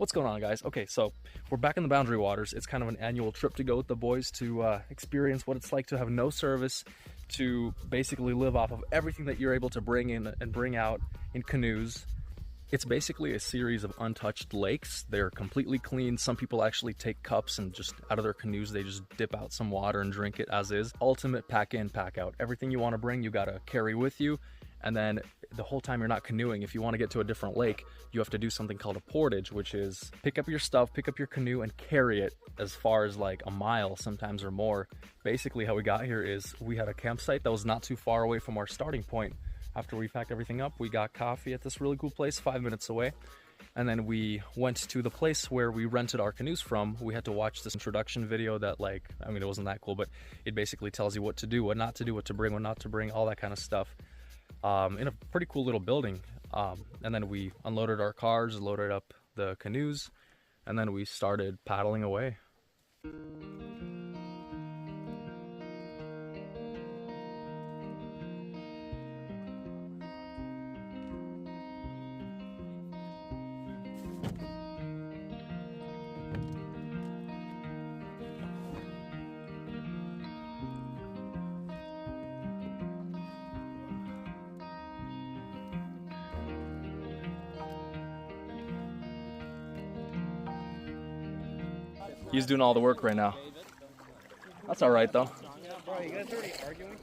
What's going on, guys? Okay, so we're back in the Boundary Waters. It's kind of an annual trip to go with the boys to experience what it's like to have no service, to basically live off of everything that you're able to bring in and bring out in canoes. It's basically a series of untouched lakes. They're completely clean. Some people actually take cups and just out of their canoes, they just dip out some water and drink it as is. Ultimate pack in, pack out. Everything you want to bring, you got to carry with you. And then the whole time you're not canoeing, if you want to get to a different lake, you have to do something called a portage, which is pick up your stuff, pick up your canoe and carry it as far as like a mile sometimes or more. Basically how we got here is we had a campsite that was not too far away from our starting point. After we packed everything up, we got coffee at this really cool place 5 minutes away. And then we went to the place where we rented our canoes from. We had to watch this introduction video that it wasn't that cool, but it basically tells you what to do, what not to do, what to bring, what not to bring, all that kind of stuff. In a pretty cool little building. And then we unloaded our cars, loaded up the canoes, and then we started paddling away. He's doing all the work right now. That's all right, though. Bro, you guys already arguing?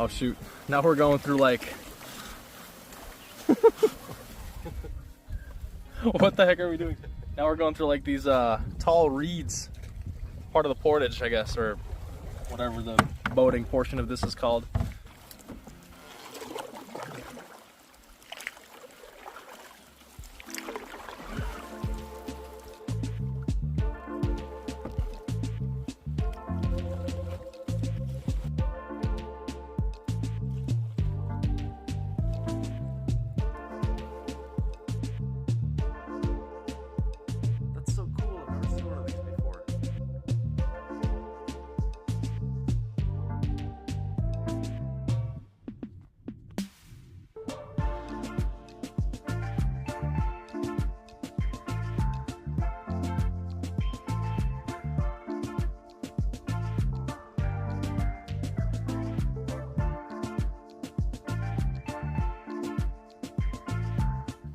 Oh shoot, now we're going through like... What the heck are we doing? Now we're going through like these tall reeds. Part of the portage, I guess, or whatever the boating portion of this is called.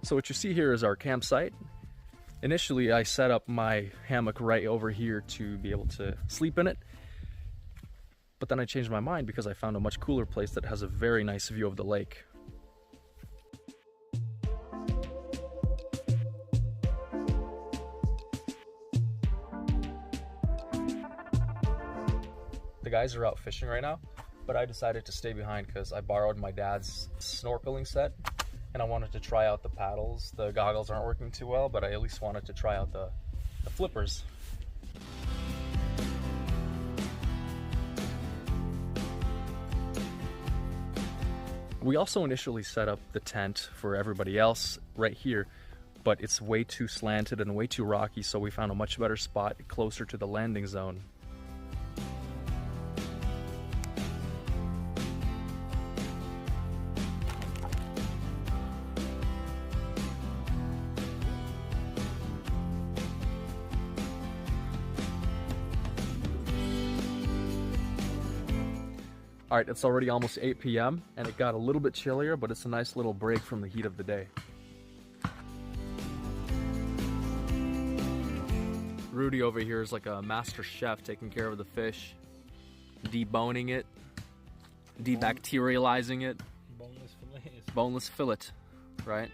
So what you see here is our campsite. Initially, I set up my hammock right over here to be able to sleep in it. But then I changed my mind because I found a much cooler place that has a very nice view of the lake. The guys are out fishing right now, but I decided to stay behind because I borrowed my dad's snorkeling set. And I wanted to try out the paddles. The goggles aren't working too well, but I at least wanted to try out the flippers. We also initially set up the tent for everybody else right here, but it's way too slanted and way too rocky, so we found a much better spot closer to the landing zone. All right, it's already almost 8 p.m. and it got a little bit chillier, but it's a nice little break from the heat of the day. Rudy over here is like a master chef taking care of the fish, deboning it, debacterializing it. Boneless fillet, right?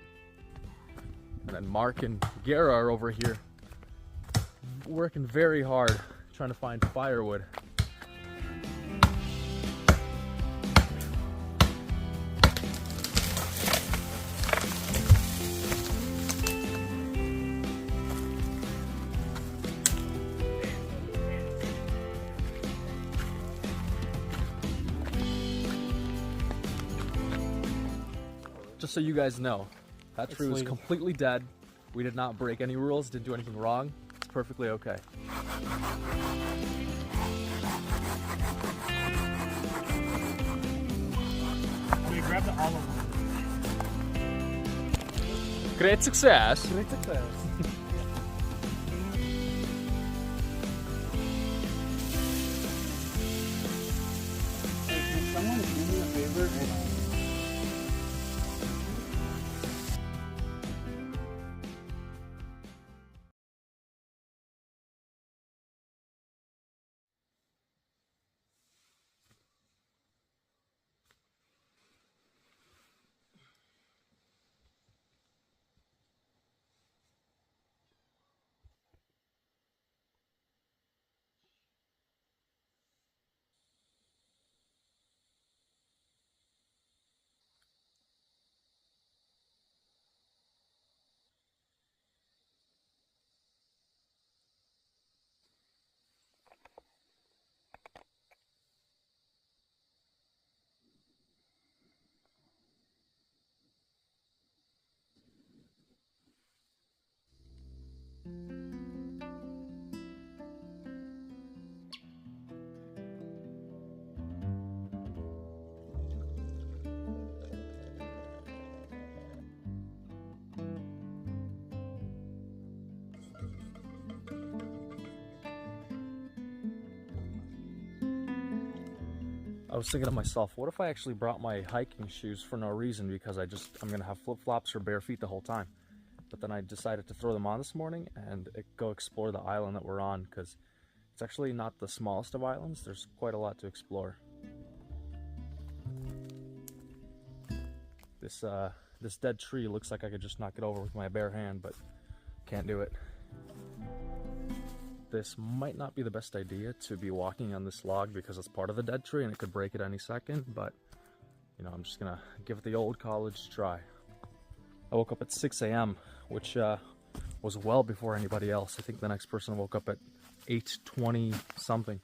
And then Mark and Gara are over here working very hard trying to find firewood. Just so you guys know, that tree was completely dead. We did not break any rules, didn't do anything wrong. It's perfectly okay. We grabbed the olive. Great success. Great success. Hey, can someone do me a favor and I was thinking to myself, what if I actually brought my hiking shoes for no reason because I'm gonna have flip-flops or bare feet the whole time. But then I decided to throw them on this morning and go explore the island that we're on because it's actually not the smallest of islands. There's quite a lot to explore. This dead tree looks like I could just knock it over with my bare hand, but can't do it. This might not be the best idea to be walking on this log because it's part of the dead tree and it could break at any second, but you know, I'm just gonna give it the old college try. I woke up at 6 a.m., which was well before anybody else. I think the next person woke up at 8:20 something.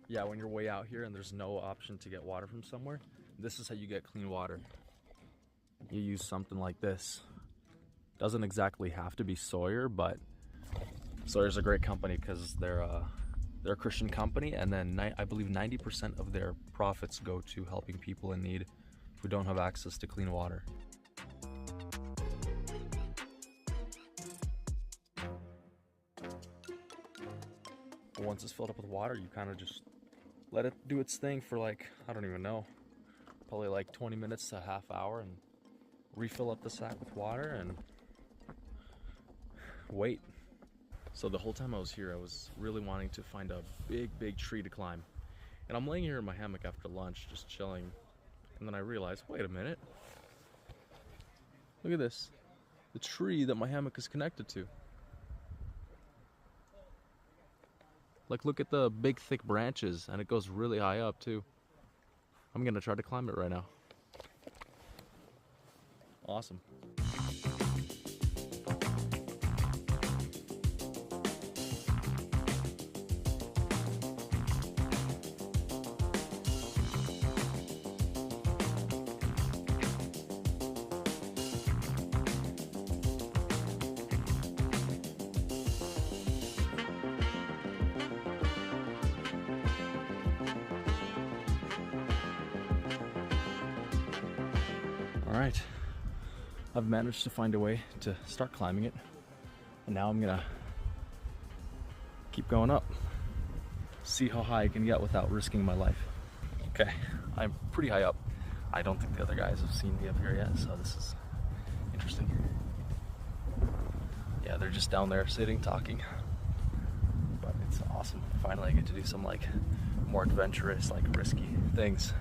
Yeah, when you're way out here and there's no option to get water from somewhere, this is how you get clean water. You use something like this. Doesn't exactly have to be Sawyer, but Sawyer's a great company because they're a Christian company, and then I believe 90% of their profits go to helping people in need who don't have access to clean water. Once it's filled up with water, you kind of just let it do its thing for like, I don't even know, probably like 20 minutes to a half hour, and refill up the sack with water and wait. So the whole time I was here, I was really wanting to find a big tree to climb. And I'm laying here in my hammock after lunch, just chilling. And then I realized, wait a minute. Look at this. The tree that my hammock is connected to. Like, look at the big thick branches, and it goes really high up too. I'm gonna try to climb it right now. Awesome. All right, I've managed to find a way to start climbing it, and now I'm gonna keep going up, see how high I can get without risking my life. Okay, I'm pretty high up. I don't think the other guys have seen me up here yet, so this is interesting. Yeah, they're just down there sitting, talking, but it's awesome. Finally, I get to do some like more adventurous, like risky things.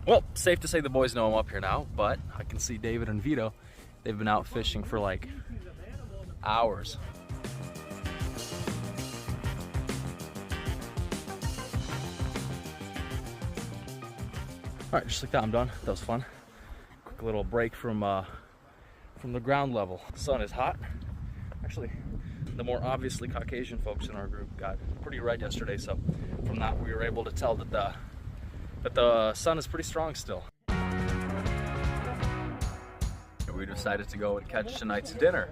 Well, safe to say the boys know I'm up here now, but I can see David and Vito. They've been out fishing for like hours. All right, just like that, I'm done. That was fun. Quick little break from the ground level. The sun is hot. Actually, the more obviously Caucasian folks in our group got pretty red yesterday, so from that we were able to tell that the sun is pretty strong still. We decided to go and catch tonight's dinner.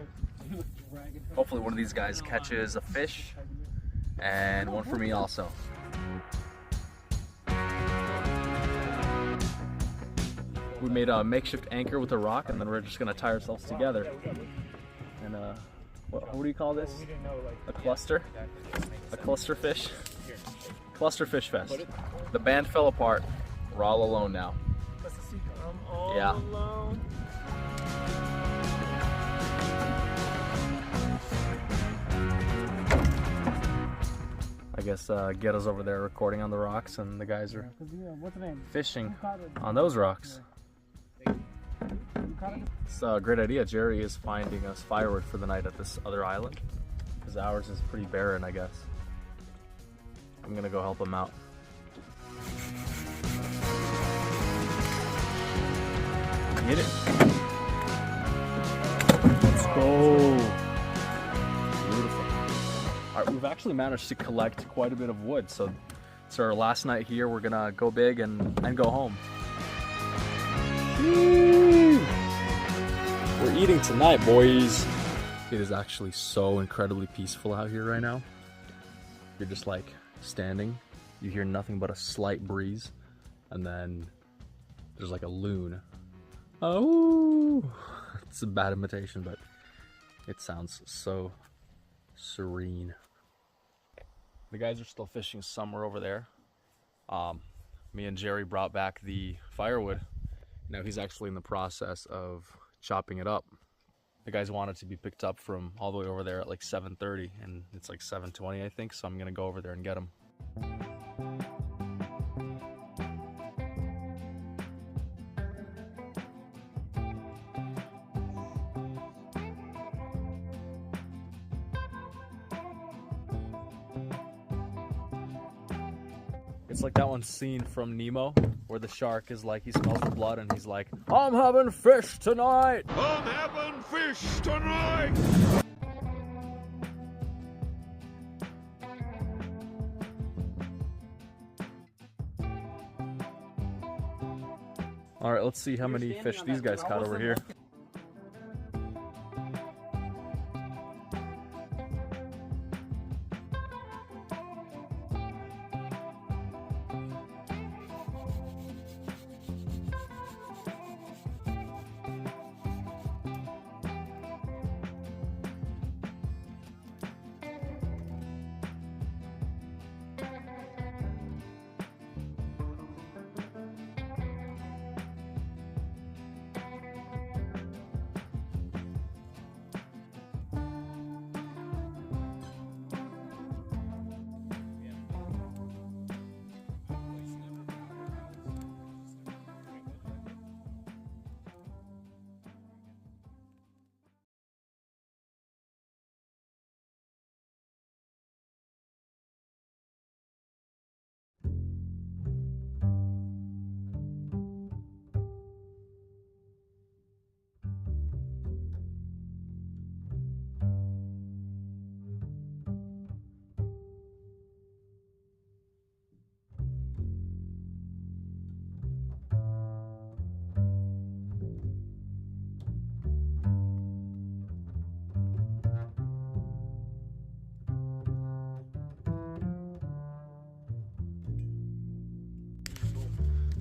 Hopefully one of these guys catches a fish, and one for me also. We made a makeshift anchor with a rock, and then we're just gonna tie ourselves together. And what do you call this? A cluster? A cluster fish? Cluster fish fest. The band fell apart. We're all alone now. Yeah. I guess Ghetto's over there recording on the rocks, and the guys are fishing on those rocks. It's a great idea. Jerry is finding us firewood for the night at this other island, because ours is pretty barren, I guess. I'm gonna go help him out. Get it. Let's go. Beautiful. All right, we've actually managed to collect quite a bit of wood, so it's our last night here. We're gonna go big and go home. Woo! We're eating tonight, boys. It is actually so incredibly peaceful out here right now. You're just like standing, you hear nothing but a slight breeze, and then there's like a loon. Oh, it's a bad imitation, but it sounds so serene. The guys are still fishing somewhere over there. Me and Jerry brought back the firewood. Now he's actually in the process of chopping it up. The guys wanted to be picked up from all the way over there at like 7:30, and it's like 7:20, I think, so I'm gonna go over there and get them. It's like that one scene from Nemo where the shark is like, he smells for blood and he's like, I'm having fish tonight! I'm having fish tonight! All right, let's see how many fish these guys caught over here.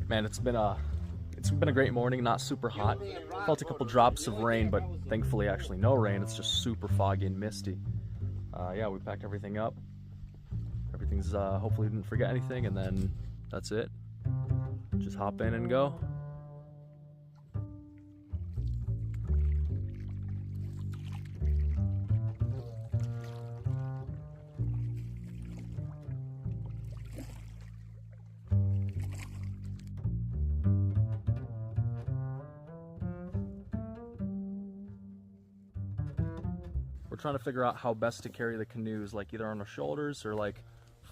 Man, it's It's been a great morning, not super hot. Felt a couple drops of rain, but thankfully actually no rain. It's just super foggy and misty. Yeah, we packed everything up. Everything's, hopefully we didn't forget anything, and then that's it. Just hop in and go. We're trying to figure out how best to carry the canoes, like either on our shoulders or like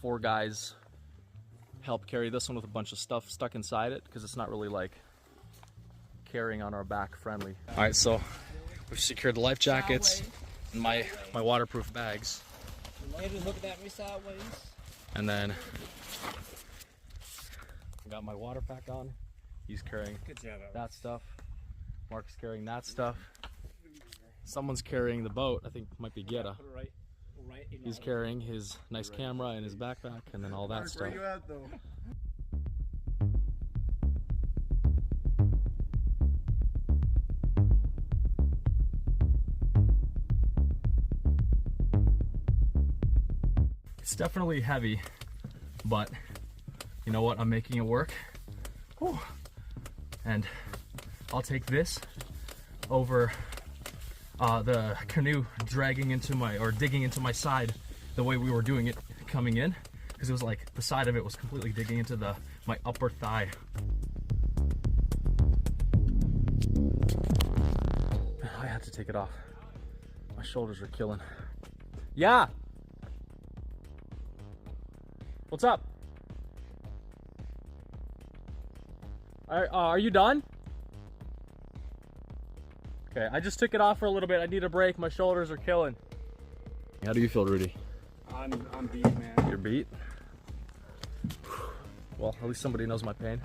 4 guys help carry this one with a bunch of stuff stuck inside it, because it's not really like carrying on our back friendly. All right, so we've secured the life jackets and my waterproof bags. Looking at me sideways. And then I got my water pack on. He's carrying that stuff. Mark's carrying that stuff. Someone's carrying the boat. I think it might be Geta. He's carrying his nice camera in his backpack, and then all that stuff. Where you at, though? It's definitely heavy, but you know what? I'm making it work. Whew. And I'll take this over the canoe dragging into digging into my side the way we were doing it coming in, because it was like the side of it was completely digging into my upper thigh. I had to take it off. My shoulders are killing. Yeah. What's up? Are you done? Okay, I just took it off for a little bit. I need a break. My shoulders are killing. How do you feel, Rudy? I'm beat, man. You're beat? Well, at least somebody knows my pain.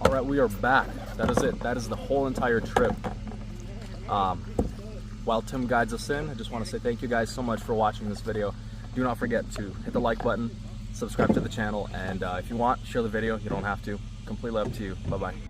All right, we are back. That is it. That is the whole entire trip. While Tim guides us in, I just want to say thank you guys so much for watching this video. Do not forget to hit the like button, subscribe to the channel, and if you want, share the video. You don't have to. Completely up to you. Bye-bye.